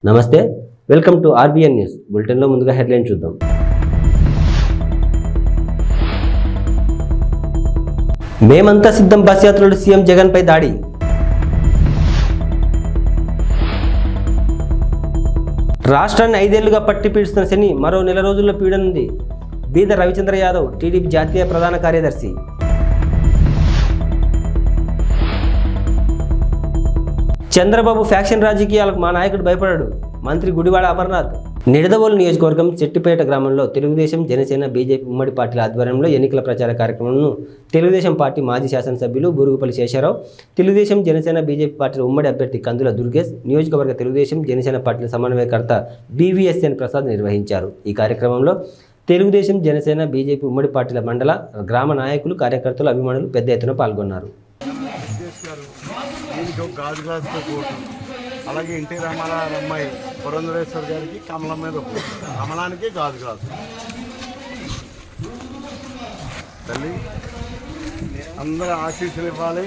నమస్తే, welcome to RBN news బులెటిన్లో ముందుగా హెడ్లైన్ చూద్దాం. మేమంతా సిద్ధం బస్ యాత్రలో సీఎం జగన్ పై దాడి. రాష్ట్రాన్ని 5 ఏళ్లుగా పట్టి పీడిస్తున్న శని మరో నెల రోజుల్లో పీడనుంది. బీద రవిచంద్ర యాదవ్ టీడీపీ జాతీయ ప్రధాన కార్యదర్శి. చంద్రబాబు ఫ్యాక్షన్ రాజకీయాలకు మా నాయకుడు భయపడాడు. మంత్రి గుడివాడ అమర్నాథ్. నిడదవోలు నియోజకవర్గం చెట్టిపేట గ్రామంలో తెలుగుదేశం, జనసేన, బీజేపీ ఉమ్మడి పార్టీల ఆధ్వర్యంలో ఎన్నికల ప్రచార కార్యక్రమంను తెలుగుదేశం పార్టీ మాజీ శాసనసభ్యులు బూరుగుపల్లి శేషారావు, తెలుగుదేశం, జనసేన, బీజేపీ పార్టీల ఉమ్మడి అభ్యర్థి కందుల దుర్గేష్, నియోజకవర్గ తెలుగుదేశం, జనసేన పార్టీల సమన్వయకర్త బీవీఎస్ఎన్ ప్రసాద్ నిర్వహించారు. ఈ కార్యక్రమంలో తెలుగుదేశం, జనసేన, బీజేపీ ఉమ్మడి పార్టీల మండల, గ్రామ నాయకులు, కార్యకర్తలు, అభిమానులు పెద్ద ఎత్తున పాల్గొన్నారు. అలాగే ఎన్టీ రామారావు అమ్మాయి పురంధరేశ్వర్ గారికి కమలం మీద కమలానికి గాజు గ్లాసు. తల్లి అందరూ ఆశీస్సులు ఇవ్వాలి.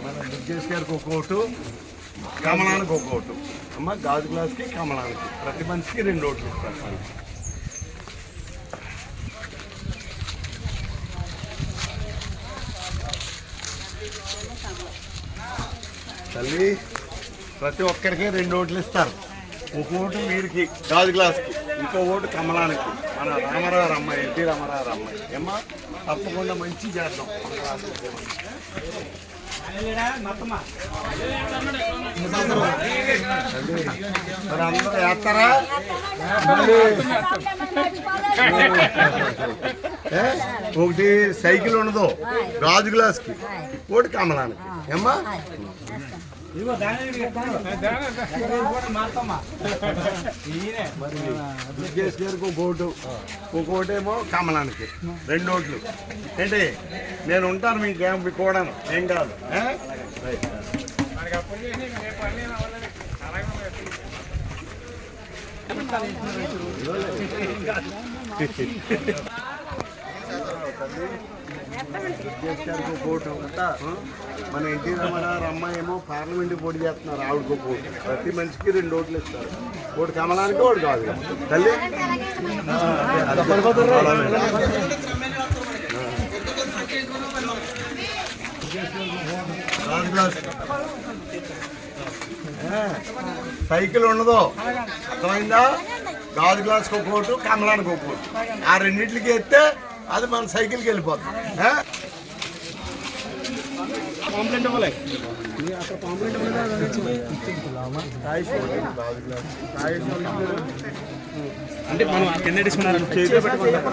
మన దుర్గేష్ గారికి ఒక ఓటు, కమలానికి ఒక ఓటు. అమ్మ గాజు గ్లాస్కి కమలానికి ప్రతి మనిషికి 2 ఓట్లు ఇస్తారు. తల్లి ప్రతి ఒక్కరికి 2 ఓట్లు ఇస్తారు. ఒక ఓటు వీరికి గాజు గ్లాస్కి, ఇంకో ఓటు కమలానికి. మన రామారావు అమ్మాయి, ఎన్టీ రామారావు అమ్మాయి. ఏమ్మా తప్పకుండా మంచి చేద్దాం. మరి అందరూ వేస్తారా? ఒకటి సైకిల్ ఉండదు, గాజు గ్లాస్కి, ఓటు కమలానికి. ఏమ్మా మరి దుర్గేష్ గారికి ఒక ఓటు, ఒక ఓటేమో కమలానికి, 2 ఓట్లు. ఏంటి నేను ఉంటాను మీ క్యాంప్ కూడా, ఏం కాదు. మన ఎన్టీ రామారావు అమ్మాయి ఏమో పార్లమెంట్ పోటీ చేస్తున్నారు, ఆవిడకు ఒక ఓటు. ప్రతి మనిషికి 2 ఓట్లు ఇస్తారు. ఓటు కమలానికి, ఓటు కాదు. తల్లి సైకిల్ ఉండదు, అర్థమైందా? గాజు గ్లాస్కి ఒక ఓటు, కమలానికి ఒక ఓటు. ఆ 2టికి ఎత్తే అది మన సైకిల్కి వెళ్ళిపోతుంది. అంటే మనం కింద తీసుకున్నారు చేతిలో పెట్టుకుంటాం.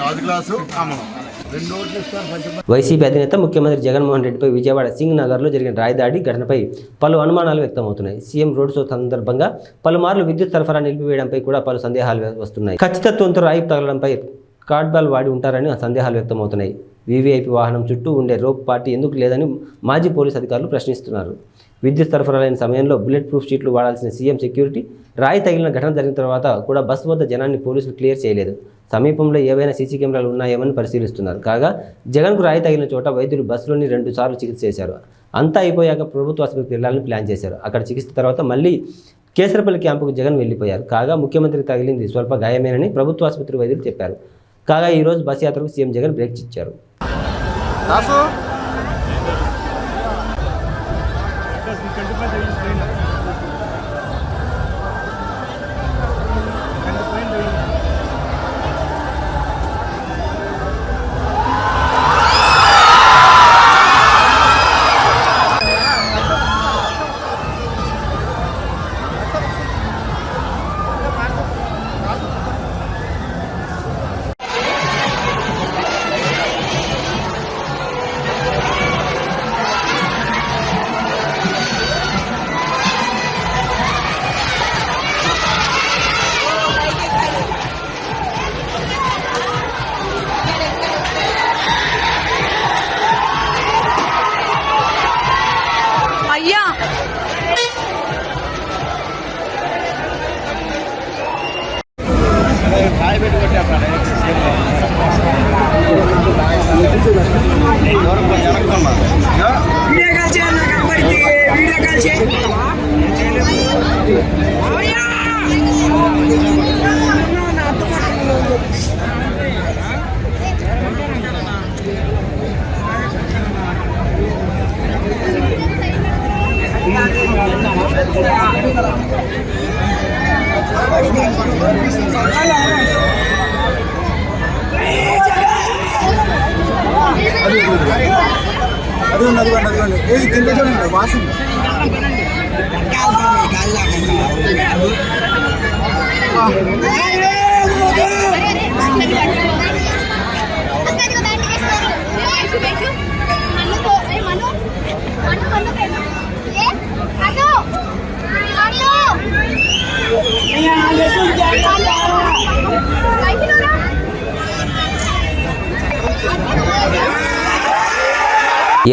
గాజు గ్లాసు, కమలం, 2 ఓట్లు ఇస్తారు. వైసీపీ అధినేత ముఖ్యమంత్రి జగన్మోహన్ రెడ్డిపై విజయవాడ సింగ్ నగర్లో జరిగిన రాయదాడి ఘటనపై పలు అనుమానాలు వ్యక్తమవుతున్నాయి. సీఎం రోడ్ షో సందర్భంగా పలుమార్లు విద్యుత్ సరఫరా నిలిపివేయడంపై కూడా పలు సందేహాలు వస్తున్నాయి. ఖచ్చితత్వంతో రాయి తగలడంపై కార్డ్బాల్ వాడి ఉంటారని సందేహాలు వ్యక్తమవుతున్నాయి. వీవీఐపీ వాహనం చుట్టూ ఉండే రోప్ పార్టీ ఎందుకు లేదని మాజీ పోలీసు అధికారులు ప్రశ్నిస్తున్నారు. విద్యుత్ సరఫరా లేని సమయంలో బుల్లెట్ ప్రూఫ్ షీట్లు వాడాల్సిన సీఎం సెక్యూరిటీ రాయి తగిలిన ఘటన జరిగిన తర్వాత కూడా బస్సు వద్ద జనాన్ని పోలీసులు క్లియర్ చేయలేదు. సమీపంలో ఏవైనా సీసీ కెమెరాలు ఉన్నాయేమని పరిశీలిస్తున్నారు. కాగా జగన్కు రాయి తగిలిన చోట వైద్యులు బస్సులోని 2 సార్లు చికిత్స చేశారు. అంతా అయిపోయాక ప్రభుత్వ ఆసుపత్రికి వెళ్లాలని ప్లాన్ చేశారు. అక్కడ చికిత్స తర్వాత మళ్ళీ కేసరపల్లి క్యాంపుకు జగన్ వెళ్లిపోయారు. కాగా ముఖ్యమంత్రికి తగిలింది స్వల్ప గాయమేనని ప్రభుత్వ ఆసుపత్రి వైద్యులు చెప్పారు. కాగా ఈరోజు బస్ యాత్రకు సీఎం జగన్ బ్రేక్ ఇచ్చారు.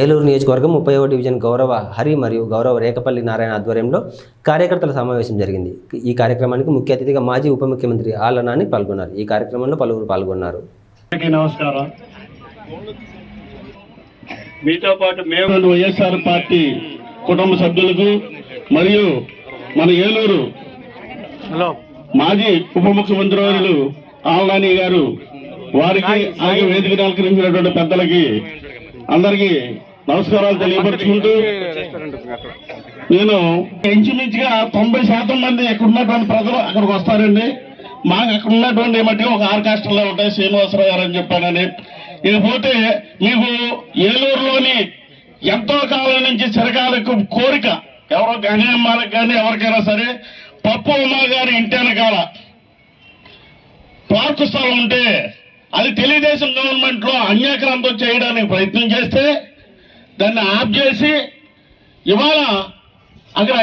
ఏలూరు నియోజకవర్గం 30వ డివిజన్ గౌరవ హరి మరియు గౌరవ రేకపల్లి నారాయణ ఆధ్వర్యంలో కార్యకర్తల సమావేశం జరిగింది. ఈ కార్యక్రమానికి ముఖ్య అతిథిగా మాజీ ఉప ముఖ్యమంత్రి ఆళ్ల నాని పాల్గొన్నారు. ఈ కార్యక్రమంలో పలువురు పాల్గొన్నారు. నమస్కారం. మీతో పాటు మేము వైఎస్ఆర్ పార్టీ కుటుంబ సభ్యులకు మరియు మన ఏలూరు మాజీ ఉప ముఖ్యమంత్రి వర్యులు ఆళ్ల నాని గారు వారికి అలాగే వేదికను అలంకరించినటువంటి పెద్దలకి అందరికీ నమస్కారాలు తెలియపరుచుకుంటూ, నేను ఇంచుమించుగా 90% మంది ఇక్కడ ఉన్నటువంటి ప్రజలు అక్కడికి వస్తారండి. మాకు అక్కడ ఉన్నటువంటి మట్టిగా ఒక 6 కాస్టల్లో ఉంటాయి. శ్రీనివాసరావు గారు అని చెప్పానని. ఇకపోతే మీకు ఏలూరులోని ఎంతో కాలం నుంచి చిరకాలకు కోరిక, ఎవరో గణేమ్మాలకు కానీ ఎవరికైనా సరే, పప్పు ఉమా గారి ఇంటి వెనకాల పార్కు స్థలం ఉంటే అది తెలుగుదేశం గవర్నమెంట్ లో అన్యాక్రాంతం చేయడానికి ప్రయత్నం చేస్తే దాన్ని ఆఫ్ చేసి ఇవాళ అక్కడ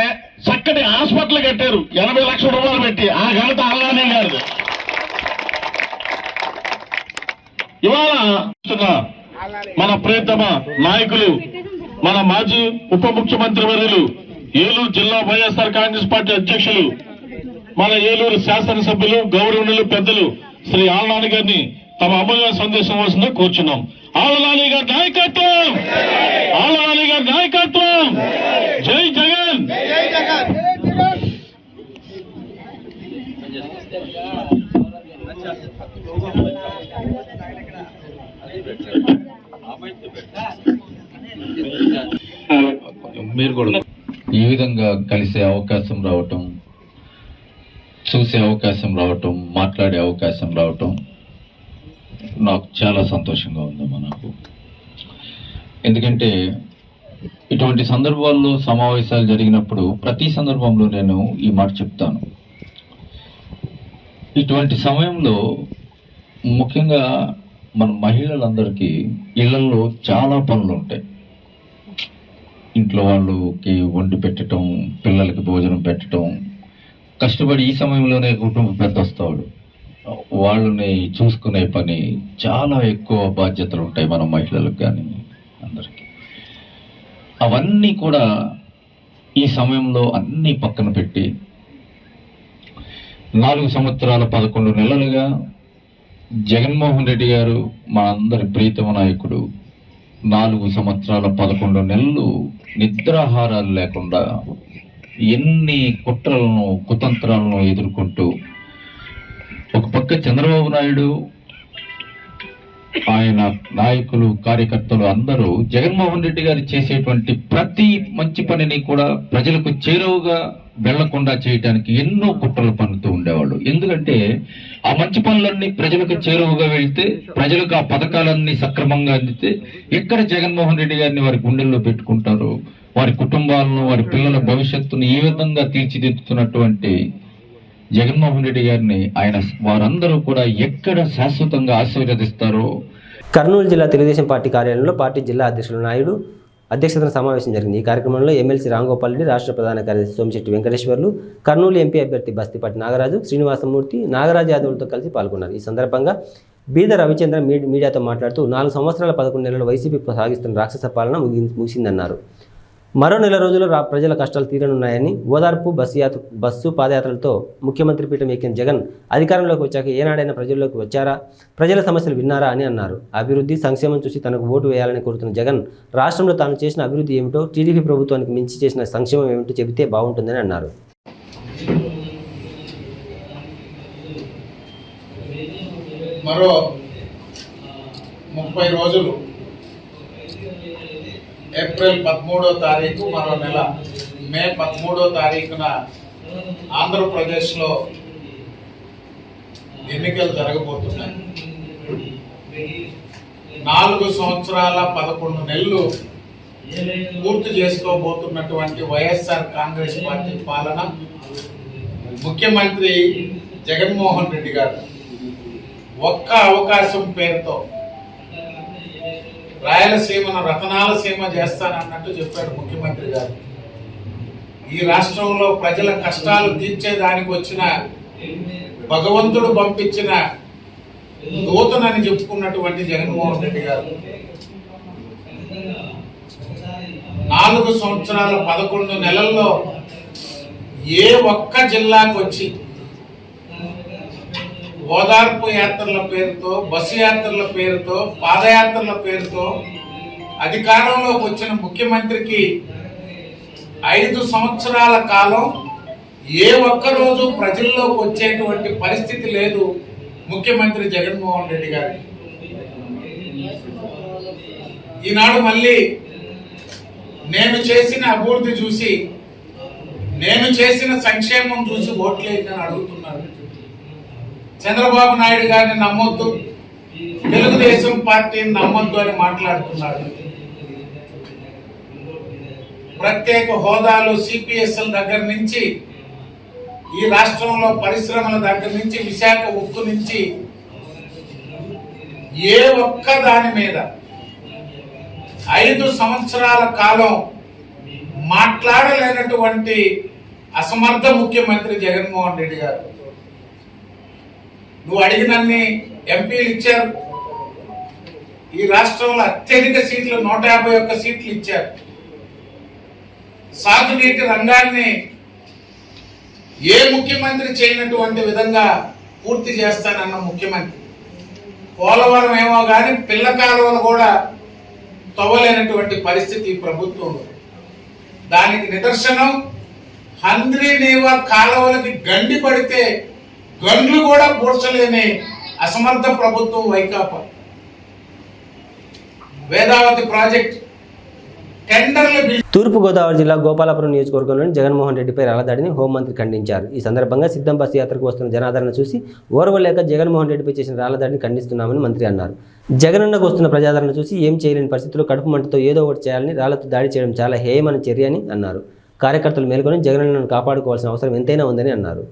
చక్కటి హాస్పిటల్ కట్టారు 80 లక్షల రూపాయలు పెట్టి. ఆ ఘనత ఆళ్ల నాని గారు. ఇవాళ మన ప్రియతమ నాయకులు, మన మాజీ ఉప ముఖ్యమంత్రి వర్యులు, ఏలూరు జిల్లా వైఎస్ఆర్ కాంగ్రెస్ పార్టీ అధ్యక్షులు, మన ఏలూరు శాసనసభ్యులు, గౌరవనీయులు పెద్దలు శ్రీ ఆళ్ల నాని గారిని తమ అమూల్య సందేశం వస్తుందో కూర్చున్నాం. ఆళ్ల నాని గారి నాయకత్వం, ఆళ్ల నాని గారి నాయకత్వం. జై జగన్. మీరు కూడా ఈ విధంగా కలిసే అవకాశం రావటం, చూసే అవకాశం రావటం, మాట్లాడే అవకాశం రావటం నాకు చాలా సంతోషంగా ఉందమ్మా నాకు. ఎందుకంటే ఇటువంటి సందర్భాల్లో సమావేశాలు జరిగినప్పుడు ప్రతి సందర్భంలో నేను ఈ మాట చెప్తాను. ఇటువంటి సమయంలో ముఖ్యంగా మన మహిళలందరికీ ఇళ్లలో చాలా పనులు ఉంటాయి. ఇంట్లో వాళ్ళకి వండి పెట్టడం, పిల్లలకి భోజనం పెట్టడం, కష్టపడి ఈ సమయంలోనే కుటుంబ పెద్ద వస్తాడు, వాళ్ళని చూసుకునే పని చాలా ఎక్కువ బాధ్యతలు ఉంటాయి మన మహిళలకు కానీ అందరికీ. అవన్నీ కూడా ఈ సమయంలో అన్నీ పక్కన పెట్టి 4 సంవత్సరాల 11 నెలలుగా జగన్మోహన్ రెడ్డి గారు మా అందరి ప్రీతమ నాయకుడు 4 సంవత్సరాల 11 నెలలు నిద్రాహారాలు లేకుండా ఎన్ని కుట్రలను, కుతంత్రాలను ఎదుర్కొంటూ, ఒక పక్క చంద్రబాబు నాయుడు, ఆయన నాయకులు, కార్యకర్తలు అందరూ జగన్మోహన్ రెడ్డి గారు చేసేటువంటి ప్రతి మంచి పనిని కూడా ప్రజలకు చేరువగా వెళ్లకుండా చేయడానికి ఎన్నో కుట్రలు పన్నుతూ ఉండేవాళ్ళు. ఎందుకంటే ఆ మంచి పనులన్నీ ప్రజలకు చేరువగా వెళ్తే, ప్రజలకు ఆ పథకాలన్నీ సక్రమంగా అందితే ఎక్కడ జగన్మోహన్ రెడ్డి గారిని వారి గుండెల్లో పెట్టుకుంటారు, వారి కుటుంబాలను, వారి పిల్లల భవిష్యత్తును ఈ విధంగా తీర్చిదిద్దుతున్నటువంటి జగన్మోహన్ రెడ్డి గారిని ఆయన వారందరూ కూడా ఎక్కడ శాశ్వతంగా ఆశీర్వదిస్తారో. కర్నూలు జిల్లా తెలుగుదేశం పార్టీ కార్యాలయంలో పార్టీ జిల్లా అధ్యక్షులు నాయుడు అధ్యక్షతన సమావేశం జరిగింది. ఈ కార్యక్రమంలో ఎమ్మెల్సీ రాంగోపాల్ రెడ్డి, రాష్ట్ర ప్రధాన కార్యదర్శి సోమిశెట్టి వెంకటేశ్వర్లు, కర్నూలు ఎంపీ అభ్యర్థి బస్తిపాటి నాగరాజు, శ్రీనివాసమూర్తి, నాగరాజు యాదవ్లతో కలిసి పాల్గొన్నారు. ఈ సందర్భంగా బీద రవిచంద్ర మీడియాతో మాట్లాడుతూ 4 సంవత్సరాల 11 నెలలు వైసీపీ సాగిస్తున్న రాక్షస పాలన ముగిసిందన్నారు. మరో నెల రోజుల్లో ప్రజల కష్టాలు తీరనున్నాయని, ఓదార్పు బస్సు పాదయాత్రలతో ముఖ్యమంత్రి పీఠం ఎక్కిన జగన్ అధికారంలోకి వచ్చాక ఏనాడైనా ప్రజల్లోకి వచ్చారా, ప్రజల సమస్యలు విన్నారా అని అన్నారు. అభివృద్ధి, సంక్షేమం చూసి తనకు ఓటు వేయాలని కోరుతున్న జగన్ రాష్ట్రంలో తాను చేసిన అభివృద్ధి ఏమిటో, టీడీపీ ప్రభుత్వానికి మించి చేసిన సంక్షేమం ఏమిటో చెబితే బాగుంటుందని అన్నారు. మరో 30 రోజులు, ఏప్రిల్ 13వ తారీఖు మరో నెల, మే 13వ తారీఖున ఆంధ్రప్రదేశ్లో ఎన్నికలు జరగబోతున్నాయి. 4 సంవత్సరాల 11 నెలలు పూర్తి చేసుకోబోతున్నటువంటి వైఎస్ఆర్ కాంగ్రెస్ పార్టీ పాలన, ముఖ్యమంత్రి జగన్మోహన్ రెడ్డి గారు ఒక్క అవకాశం పేరుతో రాయలసీమను రతనాల సీమ చేస్తానన్నట్టు చెప్పాడు ముఖ్యమంత్రి గారు. ఈ రాష్ట్రంలో ప్రజల కష్టాలు తీర్చేదానికి వచ్చిన భగవంతుడు పంపించిన దూతనని చెప్పుకున్నటువంటి జగన్మోహన్ రెడ్డి గారు 4 సంవత్సరాల 11 నెలల్లో ఏ ఒక్క జిల్లాకు వచ్చి ఓదార్పు యాత్రల పేరుతో, బస్సు యాత్రల పేరుతో, పాదయాత్రల పేరుతో అధికారంలోకి వచ్చిన ముఖ్యమంత్రికి 5 సంవత్సరాల కాలం ఏ ఒక్క రోజు ప్రజల్లోకి వచ్చేటువంటి పరిస్థితి లేదు ముఖ్యమంత్రి జగన్మోహన్ రెడ్డి గారికి. ఈనాడు మళ్ళీ నేను చేసిన అభివృద్ధి చూసి, నేను చేసిన సంక్షేమం చూసి ఓట్లేదని అడుగుతున్నారు. చంద్రబాబు నాయుడు గారిని నమ్మొద్దు, తెలుగుదేశం పార్టీని నమ్మొద్దు అని మాట్లాడుతున్నారు. ప్రత్యేక హోదాలు సిపిఎస్ఎల్ దగ్గర నుంచి, ఈ రాష్ట్రంలో పరిశ్రమల దగ్గర నుంచి, విశాఖ ఉక్కు నుంచి ఏ ఒక్క దాని మీద 5 సంవత్సరాల కాలం మాట్లాడలేనటువంటి అసమర్థ ముఖ్యమంత్రి జగన్మోహన్ రెడ్డి గారు. నువ్వు అడిగినన్ని ఎంపీలు ఇచ్చారు. ఈ రాష్ట్రంలో అత్యధిక సీట్లు 151 సీట్లు ఇచ్చారు. సాగునీటి రంగాన్ని ఏ ముఖ్యమంత్రి చేయనటువంటి విధంగా పూర్తి చేస్తానన్న ముఖ్యమంత్రి. పోలవరం ఏమో కానీ పిల్ల కాలువలు కూడా తవ్వలేనటువంటి పరిస్థితి ఈ ప్రభుత్వంలో. దానికి నిదర్శనం హంద్రీ నీవా కాలువలకి గండి పడితే గండ్లు కూడా పూడ్చలేని అసమర్థ ప్రభుత్వం వైకాపా. వేదావతి ప్రాజెక్ట్ టెండర్లు. తూర్పుగోదావరి జిల్లా గోపాలపురం నియోజకవర్గంలోని జగన్మోహన్ రెడ్డిపై రాళ్లదాడిని హోంమంత్రి ఖండించారు. ఈ సందర్భంగా సిద్ధం బస్సు యాత్రకు వస్తున్న జనాదరణ చూసి ఓర్వలేక జగన్మోహన్ రెడ్డిపై చేసిన రాళ్లదాడిని ఖండిస్తున్నామని మంత్రి అన్నారు. జగనన్నకు వస్తున్న ప్రజాదరణ చూసి ఏం చేయలేని పరిస్థితుల్లో కడుపు మంటతో ఏదో ఒకటి చేయాలని రాళ్లతో దాడి చేయడం చాలా హేయమైన చర్య అని అన్నారు. కార్యకర్తలు మేల్కొని జగనన్నను కాపాడుకోవాల్సిన అవసరం ఎంతైనా ఉందని అన్నారు.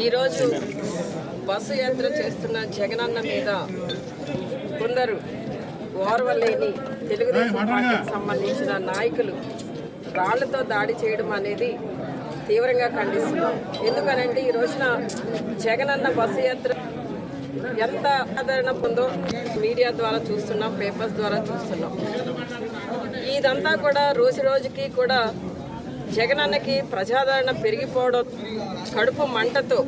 ఈరోజు బస్సు యాత్ర చేస్తున్న జగనన్న మీద కొందరు ఓర్వలేని తెలుగుదేశం పార్టీకి సంబంధించిన నాయకులు రాళ్లతో దాడి చేయడం అనేది తీవ్రంగా ఖండిస్తున్నాం. ఎందుకనంటే ఈ రోజున జగనన్న బస్సు యాత్ర ఎంత ఆదరణ పొందో మీడియా ద్వారా చూస్తున్నాం, పేపర్స్ ద్వారా చూస్తున్నాం. ఇదంతా కూడా రోజు రోజుకి కూడా జగనన్నకి ప్రజాదరణ పెరిగిపోవడం, కడుపు మంటతో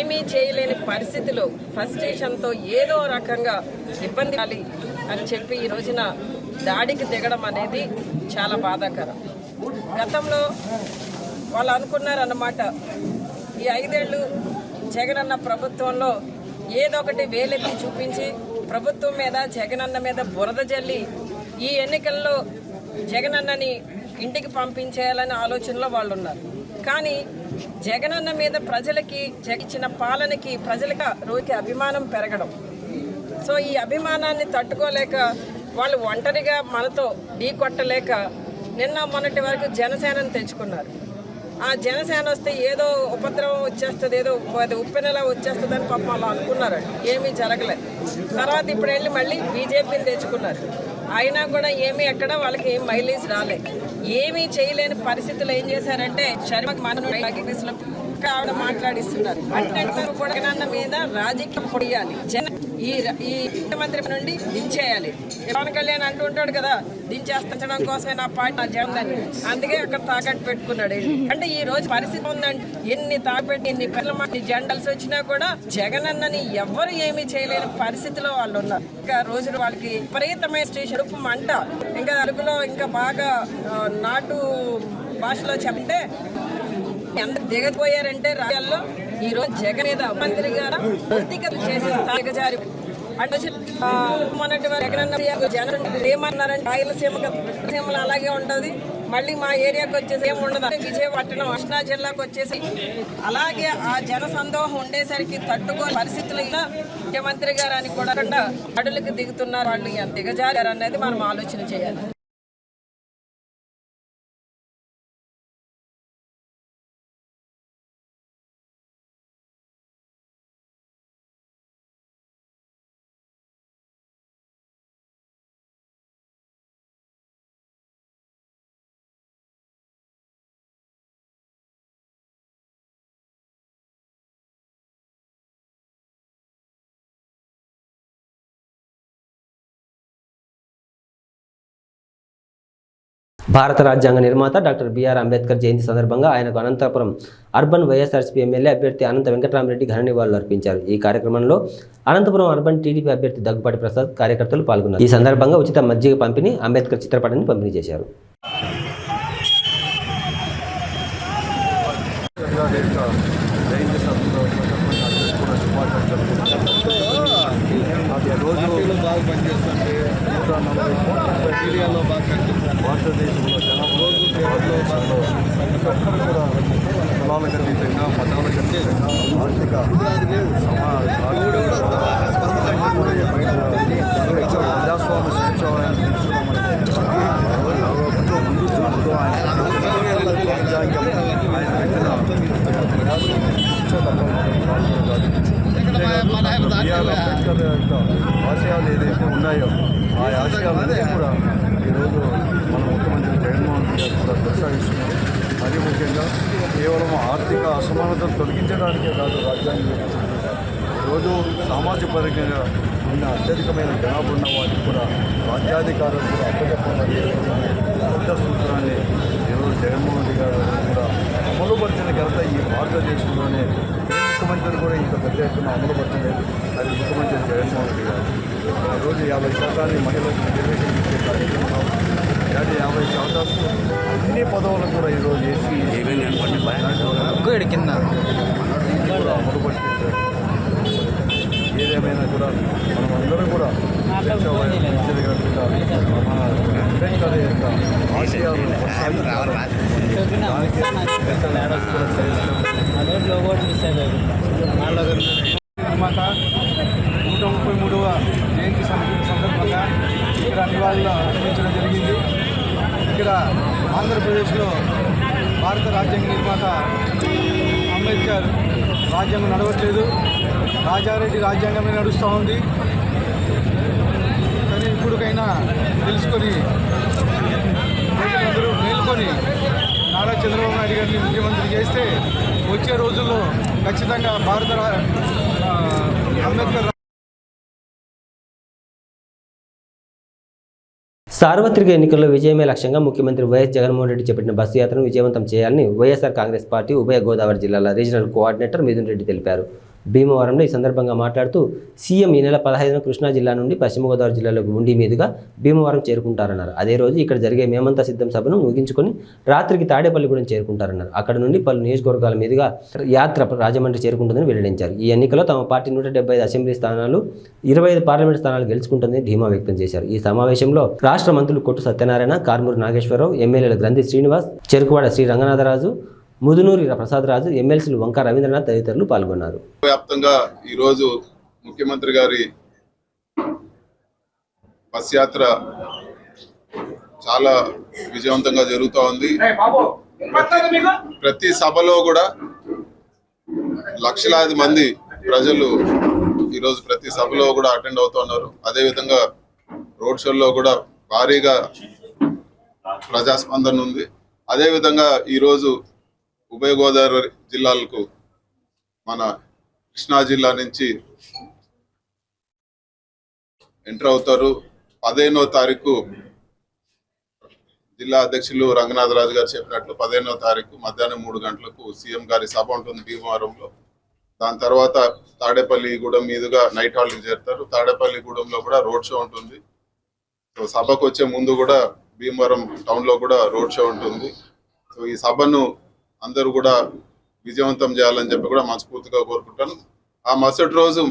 ఏమీ చేయలేని పరిస్థితిలో ఫ్రస్ట్రేషన్తో ఏదో రకంగా ఇబ్బంది అని చెప్పి ఈ రోజున దాడికి దిగడం అనేది చాలా బాధాకరం. గతంలో వాళ్ళు అనుకున్నారన్నమాట, ఈ 5 ఏళ్ళు జగనన్న ప్రభుత్వంలో ఏదో ఒకటి వేలెత్తి చూపించి ప్రభుత్వం మీద, జగనన్న మీద బురద జల్లి ఈ ఎన్నికల్లో జగనన్నని ఇంటికి పంపించేయాలనే ఆలోచనలో వాళ్ళు ఉన్నారు. కానీ జగనన్న మీద ప్రజలకి ఇచ్చిన పాలనకి ప్రజలకు రోజుకి అభిమానం పెరగడం. సో ఈ అభిమానాన్ని తట్టుకోలేక వాళ్ళు ఒంటరిగా మనతో ఢీ కొట్టలేక నిన్న మొన్నటి వరకు జనసేనను తెచ్చుకున్నారు. ఆ జనసేన వస్తే ఏదో ఉపద్రవం వచ్చేస్తుంది, ఏదో ఉప్పెనలా వచ్చేస్తుందని పాపం వాళ్ళు అనుకున్నారు. ఏమీ జరగలేదు. తర్వాత ఇప్పుడు వెళ్ళి మళ్ళీ బీజేపీని తెచ్చుకున్నారు. అయినా కూడా ఏమీ ఎక్కడ వాళ్ళకి ఏం మైలేజ్ రాలే. ఏమీ చేయలేని పరిస్థితులు ఏం చేశారంటే శర్మకి ఆవిడ మాట్లాడిస్తున్నారు. అంటే జగనన్న మీద రాజకీయం పొడియాలి, ఈ ముఖ్యమంత్రి నుండి దించేయాలి. పవన్ కళ్యాణ్ అంటుంటాడు కదా, దించేస్తడం కోసమే నా పార్టీ నా జగన్, అందుకే అక్కడ తాకట్టు పెట్టుకున్నాడు. అంటే ఈ రోజు పరిస్థితి ఉందంటే ఎన్ని తాకపెట్టి ఎన్ని పిల్లలు జెండల్స్ వచ్చినా కూడా జగనన్నని ఎవ్వరు ఏమీ చేయలేని పరిస్థితిలో వాళ్ళు ఉన్నారు. ఇంకా రోజులు వాళ్ళకి విపరీతమైన స్టేషన్ మంట. ఇంకా అడుగులో ఇంకా బాగా నాటు భాషలో చెప్తే ఎంత దిగపోయారంటే రాజ్యాల్లో ఈ రోజు జగన్ మీద మంత్రి గారు చేసే దిగజారి అంటే మొన్నటి జగన్ ఏమన్నారంటే రాయలసీమలో అలాగే ఉంటుంది, మళ్ళీ మా ఏరియాకి వచ్చేసి ఏమి ఉండదు. విజయపట్నం కృష్ణా జిల్లాకు వచ్చేసి అలాగే ఆ జన సందోహం ఉండేసరికి తట్టుకోని పరిస్థితులు ముఖ్యమంత్రి గారు అని కూడా అడుగులకు దిగుతున్నారు. వాళ్ళు ఎంత దిగజారు అనేది మనం ఆలోచన చేయాలి. భారత రాజ్యాంగ నిర్మాత డాక్టర్ బిఆర్ అంబేద్కర్ జయంతి సందర్భంగా ఆయనకు అనంతపురం అర్బన్ వైఎస్ఆర్సీపీ ఎమ్మెల్యే అభ్యర్థి అనంత వెంకటరామరెడ్డి ఘన నివాళులు అర్పించారు. ఈ కార్యక్రమంలో అనంతపురం అర్బన్ టీడీపీ అభ్యర్థి దగ్గుపాటి ప్రసాద్ కార్యకర్తలు పాల్గొన్నారు. ఈ సందర్భంగా ఉచిత మజ్జిగ పంపిణీ, అంబేద్కర్ చిత్రపటాన్ని పంపిణీ చేశారు. బాగా పనిచేస్తుంటే 140 ఏరియాలో బాగా కనిపిస్తుంది. భారతదేశంలో జనాభా కులాలకు అతీతంగా, మతాలకు అతీతంగా ఆర్థిక ప్రజాస్వామ్య సంక్షోభాన్ని అంబేద్కర్ యొక్క ఆశయాలు ఏదైతే ఉన్నాయో ఆ ఆశయాలన్నీ కూడా ఈరోజు మన ముఖ్యమంత్రి జగన్మోహన్ రెడ్డి గారు కూడా కొనసాగిస్తున్నారు. మరీ ముఖ్యంగా కేవలం ఆర్థిక అసమానతలు తొలగించడానికే కాదు రాజ్యాంగం ఈరోజు సామాజిక పరంగా ఉన్న అత్యధికమైన జనాభా ఉన్న వారికి కూడా రాజ్యాధికారులు కూడా అప్పచెప్పాలని కొత్త సూత్రాన్ని ఈరోజు జగన్మోహన్ రెడ్డి గారు కూడా అమలుపరిచిన ఘనత ఈ భారతదేశంలోనే ముఖ్యమంత్రి కూడా ఇంత పెద్ద ఎత్తున అమలుపరచలేదు. అది ముఖ్యమంత్రి జగన్మోహన్ రెడ్డి గారు ఈరోజు 50% మహిళలకు రిజర్వేషన్ ఇచ్చే కార్యక్రమంలో 50% అన్ని పదవులు కూడా ఈరోజు ఎస్సీ కింద కూడా అమలుపరిచారు. ఏదేమైనా కూడా మనమందరం కూడా మన అంబేద్కర్ యొక్క ఆశయాలు నిర్మాత 133వ జయంతి సందర్భంగా ఇక్కడ నివాళులు అర్పించడం జరిగింది. ఇక్కడ ఆంధ్రప్రదేశ్లో భారత రాజ్యాంగ నిర్మాత అంబేద్కర్ రాజ్యాంగం నడవట్లేదు, రాజారెడ్డి రాజ్యాంగమే నడుస్తూ ఉంది. కానీ ఇప్పటికైనా తెలుసుకొని ప్రజలందరూ మేల్కొని నారా చంద్రబాబు నాయుడు గారిని ముఖ్యమంత్రి చేస్తే వచ్చే రోజుల్లో ఖచ్చితంగా అంబేద్కర్ సార్వత్రిక ఎన్నికల్లో విజయమే లక్ష్యంగా ముఖ్యమంత్రి వైఎస్ జగన్మోహన్ రెడ్డి చేపట్టిన బస్సు యాత్రను విజయవంతం చేయాలని వైఎస్ఆర్ కాంగ్రెస్ పార్టీ ఉభయ గోదావరి జిల్లాల రీజనల్ కోఆర్డినేటర్ మిథున్ రెడ్డి తెలిపారు. భీమవరంలో ఈ సందర్భంగా మాట్లాడుతూ సీఎం ఈ నెల 15న కృష్ణా జిల్లా నుండి పశ్చిమ గోదావరి జిల్లాలోకి ఉండి మీదుగా భీమవరం చేరుకుంటారన్నారు. అదే రోజు ఇక్కడ జరిగే మేమంతా సిద్ధం సభను ముగించుకొని రాత్రికి తాడేపల్లిగూడెం చేరుకుంటారన్నారు. అక్కడ నుండి పలు నియోజకవర్గాల మీదుగా యాత్ర రాజమండ్రి చేరుకుంటుందని వెల్లడించారు. ఈ ఎన్నికలో తమ పార్టీ 175 అసెంబ్లీ స్థానాలు, 25 పార్లమెంట్ స్థానాలు గెలుచుకుంటుందని ధీమా వ్యక్తం చేశారు. ఈ సమావేశంలో రాష్ట్ర మంత్రులు కొట్టు సత్యనారాయణ, కార్మూరి నాగేశ్వరరావు, ఎమ్మెల్యేలు గ్రంథి శ్రీనివాస్, చెరుకువాడ శ్రీ రంగనాథరాజు, ముదునూరి ప్రసాదరాజు, ఎమ్మెల్సీలు వంక రవీంద్రనాథ్ తదితరులు పాల్గొన్నారు. వ్యాప్తంగా ఈరోజు ముఖ్యమంత్రి గారి బస్ యాత్ర చాలా విజయవంతంగా జరుగుతూ ఉంది. ప్రతి సభలో కూడా లక్షలాది మంది ప్రజలు ఈరోజు ప్రతి సభలో కూడా అటెండ్ అవుతున్నారు. అదేవిధంగా రోడ్ షోల్లో కూడా భారీగా ప్రజాస్పందన ఉంది. అదేవిధంగా ఈరోజు ఉభయ గోదావరి జిల్లాలకు మన కృష్ణా జిల్లా నుంచి ఎంటర్ అవుతారు. 15వ తారీఖు జిల్లా అధ్యక్షులు రంగనాథరాజు గారు చెప్పినట్లు 15వ తారీఖు మధ్యాహ్నం 3 గంటలకు సీఎం గారి సభ ఉంటుంది భీమవరంలో. దాని తర్వాత తాడేపల్లిగూడెం మీదుగా నైట్ హాల్కి చేరుతారు. తాడేపల్లిగూడెంలో కూడా రోడ్ షో ఉంటుంది. సో సభకు వచ్చే ముందు కూడా భీమవరం టౌన్లో కూడా రోడ్ షో ఉంటుంది. సో ఈ సభను అందరూ కూడా విజయవంతం చేయాలని చెప్పి కూడా మనస్ఫూర్తిగా కోరుకుంటాను. ఆ మరుసటి రోజు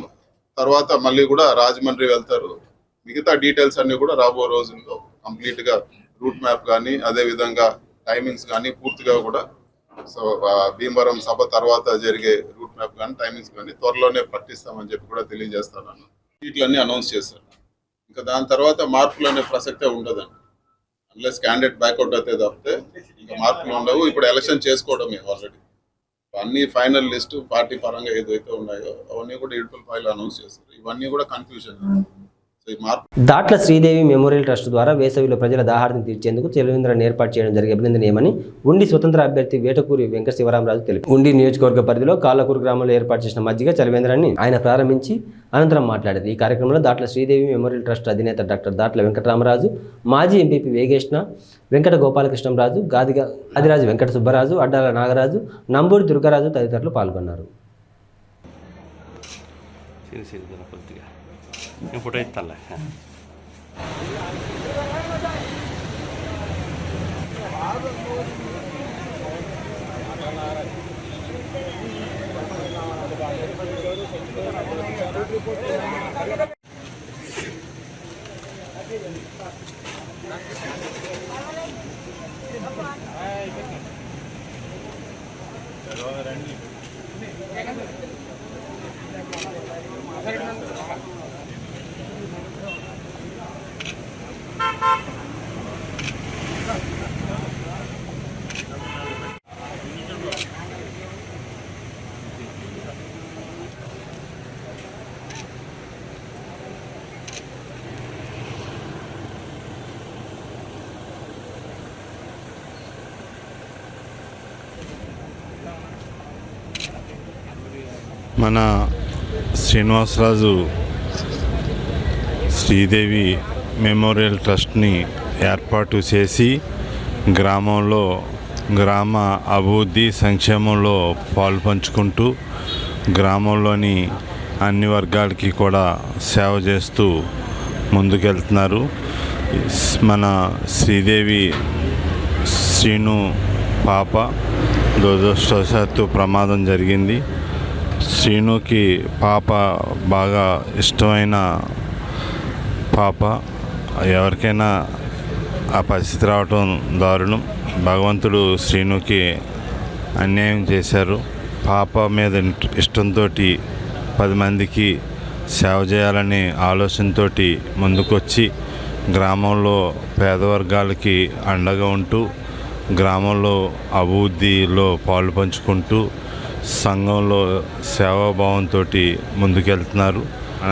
తర్వాత మళ్ళీ కూడా రాజమండ్రి వెళ్తారు. మిగతా డీటెయిల్స్ అన్ని కూడా రాబో రోజుల్లో కంప్లీట్గా రూట్ మ్యాప్ కానీ అదేవిధంగా టైమింగ్స్ కానీ పూర్తిగా కూడా సో భీమవరం సభ తర్వాత జరిగే రూట్ మ్యాప్ కానీ టైమింగ్స్ కానీ త్వరలోనే ప్రకటిస్తామని చెప్పి కూడా తెలియజేస్తాను. సీట్లన్నీ అనౌన్స్ చేశారు. ఇంకా దాని తర్వాత మార్పులు అనే ప్రసక్తే ఉండదండి. అన్లెస్ క్యాండిడేట్ బ్యాక్అవుట్ అయితే తప్పితే ఇంకా మార్పులు ఉండవు. ఇప్పుడు ఎలక్షన్ చేసుకోవడమే ఆల్రెడీ. అన్ని ఫైనల్ లిస్ట్ పార్టీ పరంగా ఏదైతే ఉన్నాయో అవన్నీ కూడా ఇడుపుల ఫైల్ అనౌన్స్ చేస్తారు. ఇవన్నీ కూడా confusion. Datla Sridevi memorial trust ద్వారా వేసవిలో ప్రజల దాహార్తిని తీర్చేందుకు చలివేంద్రాన్ని ఏర్పాటు చేయడం జరిగే అభినందనీయమని ఉండి స్వతంత్ర అభ్యర్థి వేటకూరి వెంకట శివరామరాజు తెలిపారు. ఉండి నియోజకవర్గ పరిధిలో కాళ్ళకూరు గ్రామంలో ఏర్పాటు చేసిన మజ్జిగ చలివేంద్రాన్ని ఆయన ప్రారంభించి అనంతరం మాట్లాడారు. ఈ కార్యక్రమంలో దాట్ల శ్రీదేవి మెమోరియల్ ట్రస్ట్ అధినేత డాక్టర్ దాట్ల వెంకటరామరాజు, మాజీ ఎంపీపీ వేగేష్ణ, వెంకట గోపాలకృష్ణరాజు, ఆదిరాజు వెంకట సుబ్బరాజు, అడ్డాల నాగరాజు, నంబూరి దుర్గరాజు తదితరులు పాల్గొన్నారు. ఫోటో ఇస్తాలే. మన శ్రీనివాసరాజు శ్రీదేవి మెమోరియల్ ట్రస్ట్ని ఏర్పాటు చేసి గ్రామంలో గ్రామ అభివృద్ధి సంక్షేమంలో పాలుపంచుకుంటూ గ్రామంలోని అన్ని వర్గాలకి కూడా సేవ చేస్తూ ముందుకెళ్తున్నారు. మన శ్రీదేవి శ్రీను పాప దురదృష్టవశాత్తు ప్రమాదం జరిగింది. శ్రీనుకి పాప బాగా ఇష్టమైన పాప. ఎవరికైనా ఆ పరిస్థితి రావటం దారుణం. భగవంతుడు శ్రీనుకి అన్యాయం చేశారు. పాప మీద ఇష్టంతో 10 మందికి సేవ చేయాలనే ఆలోచనతో ముందుకొచ్చి గ్రామంలో పేదవర్గాలకి అండగా ఉంటూ గ్రామంలో అభివృద్ధిలో పాలు పంచుకుంటూ సంఘంలో సేవాభావంతో ముందుకెళ్తున్నారు.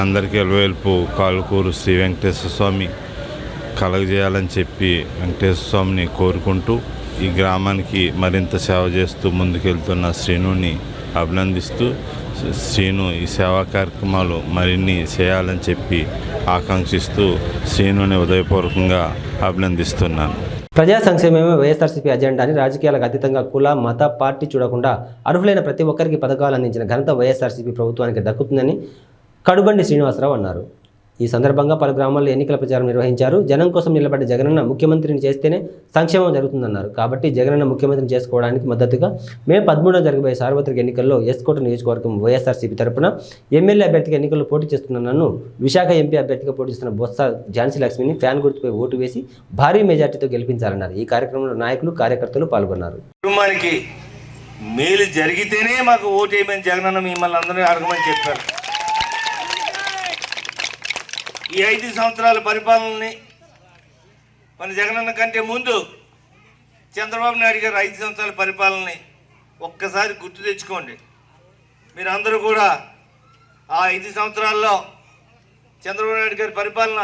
అందరికీ ఎలవేల్పు కాళ్ళకూరు శ్రీ వెంకటేశ్వర స్వామి కలగజేయాలని చెప్పి వెంకటేశ్వర స్వామిని కోరుకుంటూ ఈ గ్రామానికి మరింత సేవ చేస్తూ ముందుకెళ్తున్న శ్రీనుని అభినందిస్తూ శ్రీను ఈ సేవా కార్యక్రమాలు మరిన్ని చేయాలని చెప్పి ఆకాంక్షిస్తూ శ్రీనుని ఉదయపూర్వకంగా అభినందిస్తున్నాను. ప్రజా సంక్షేమమే వైఎస్ఆర్సీపీ అజెండా అని రాజకీయాలకు అతీతంగా కుల, మత, పార్టీ చూడకుండా అర్హులైన ప్రతి ఒక్కరికి పథకాలు అందించిన ఘనత వైఎస్ఆర్సీపీ ప్రభుత్వానికి దక్కుతుందని కడుబండి శ్రీనివాసరావు అన్నారు. ఈ సందర్భంగా పలు గ్రామాల్లో ఎన్నికల ప్రచారం నిర్వహించారు. జనం కోసం నిలబడ్డ జగనన్న ముఖ్యమంత్రిని చేస్తేనే సంక్షేమం జరుగుతుందన్నారు. కాబట్టి జగనన్న ముఖ్యమంత్రిని చేసుకోవడానికి మద్దతుగా మే 13న జరగబోయే సార్వత్రిక ఎన్నికల్లో ఎస్కోట నియోజకవర్గం వైఎస్ఆర్సీపీ తరపున ఎమ్మెల్యే అభ్యర్థిగా ఎన్నికల్లో పోటీ చేస్తున్న నన్ను విశాఖ ఎంపీ అభ్యర్థిగా పోటీ చేస్తున్న బొత్స ఝాన్సీ లక్ష్మిని ఫ్యాన్ గుర్తుపై ఓటు వేసి భారీ మెజార్టీతో గెలిపించాలన్నారు. ఈ కార్యక్రమంలో నాయకులు, కార్యకర్తలు పాల్గొన్నారు. కుటుంబానికి మేలు జరిగితేనే మాకు ఓటు వేయమని జగనన్న మిమ్మల్ని అందరినీ అడగమని చెప్పారు. ఈ 5 సంవత్సరాల పరిపాలనని మన జగనన్న కంటే ముందు చంద్రబాబు నాయుడు గారు 5 సంవత్సరాల పరిపాలనని ఒక్కసారి గుర్తు తెచ్చుకోండి. మీరు అందరూ కూడా ఆ 5 సంవత్సరాల్లో చంద్రబాబు నాయుడు గారి పరిపాలన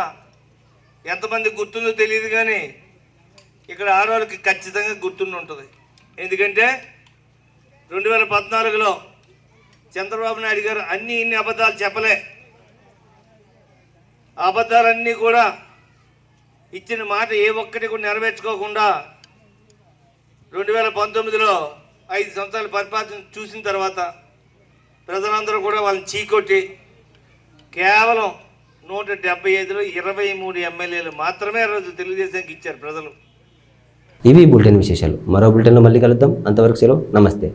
ఎంతమంది గుర్తుందో తెలియదు, కానీ ఇక్కడ ఆడవాళ్ళకి ఖచ్చితంగా గుర్తుండి ఉంటుంది. ఎందుకంటే 2014లో చంద్రబాబు నాయుడు గారు ఇన్ని అబద్ధాలు చెప్పలే. అబద్ధాలన్నీ కూడా ఇచ్చిన మాట ఏ ఒక్కటి కూడా నెరవేర్చుకోకుండా 2019లో 5 సంవత్సరాల పరిపాలన చూసిన తర్వాత ప్రజలందరూ కూడా వాళ్ళని చీకొట్టి కేవలం 175లో 23 ఎమ్మెల్యేలు మాత్రమే రోజు తెలుగుదేశానికి ఇచ్చారు ప్రజలు. ఇవి బులెటిన్ విశేషాలు. మరో బులెటిన్లో మళ్ళీ కలుద్దాం. అంతవరకు సెలవు. నమస్తే.